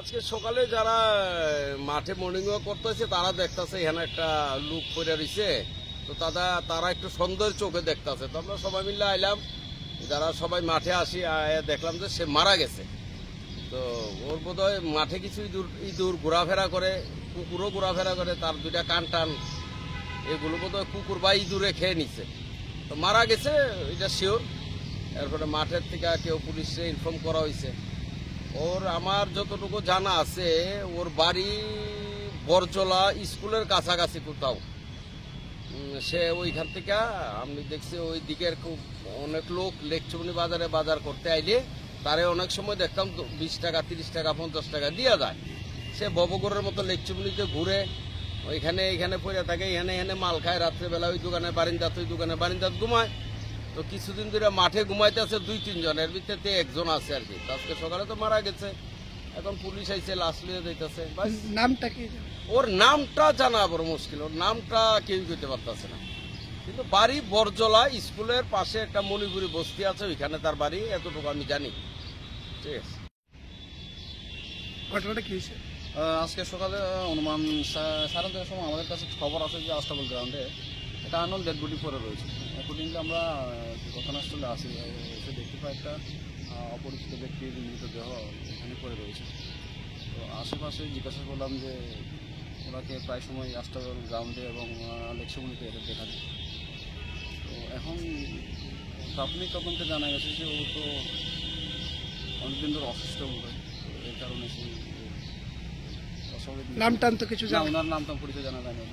আজকে সকালে যারা মাঠে মর্নিং ওয়াক করতেছে তারা দেখতেছে এখানে একটা লুক পড়ে রয়েছে। তো তারা একটু সন্দেহের চোখে দেখতেছে। তো আমরা সবাই মিলে আইলাম, যারা সবাই মাঠে আসি দেখলাম যে সে মারা গেছে। তো ওর বোধহয় মাঠে কিছু ইঁদুর ঘোরাফেরা করে, কুকুরও ঘোরাফেরা করে, তার দুইটা কান টান এগুলো বোধহয় কুকুর বা ইঁদুরে খেয়ে নিছে। তো মারা গেছে এটা শিওর। এরপরে মাঠের থেকে কেউ পুলিশে ইনফর্ম করা হয়েছে। ওর আমার যতটুকু জানা আছে ওর বাড়ি বরজলা স্কুলের কাছাকাছি কোথাও। সে ওইখান থেকে আমি দেখছি ওই দিকের খুব অনেক লোক লেকচুমনি বাজারে বাজার করতে আইলে তারে অনেক সময় দেখতাম 20 টাকা 30 টাকা 50 টাকা দিয়া যায়। সে ববগরের মতো লেকচুমনিতে ঘুরে এইখানে পড়ে থাকে, এখানে মাল খায়, রাত্রেবেলা ওই দোকানে বারিন্দাত ওই দোকানে বারিন্দাত ঘুমায়। তো কিছুদিন ধরে মাঠে ঘুমাইতে আছে 2-3 জন, এর ভিতরে একজন আছে আর কি। আজকে সকালে তো মারা গেছে, এখন পুলিশ আইছে লাশ লিয়ে যাইতেছে। নামটা কি? ওর নামটা জানা বড় মুশকিল, ওর নামটা কেউ করতে পারতেছে না। কিন্তু বাড়ি বরজলা স্কুলের পাশে একটা মণিপুরি বস্তি আছে, ওইখানে তার বাড়ি, এতটুকু আমি জানি। ঠিক আছে। ঘটনাটা কি হয়েছে? আজকে সকালে অনুমান 9:30টার সময় আমাদের কাছে খবর আছে যে আস্তাবল গ্রাউন্ডে একটা আননোন ডেড বডি পড়ে রয়েছে। অ্যাকর্ডিংলি আমরা ঘটনাস্থলে আসি, এসে দেখতে পাই একটা অপরিচিত ব্যক্তির মৃতদেহ এখানে পড়ে রয়েছে। তো আশেপাশে জিজ্ঞাসা করলাম যে ওনাকে প্রায় সময় আস্তাবল গ্রাউন্ডে এবং লেকসমুনিতে এদের দেখা যায়। তো এখন প্রাথমিক তদন্তে জানা গেছে যে ও তো অনেকদিন ধরে অসুস্থ বোধ হয়। তো এই কারণে সেই নাম টান তো কিছু না, জানা? ওনার নাম তো পরিচয় জানা যায়নি।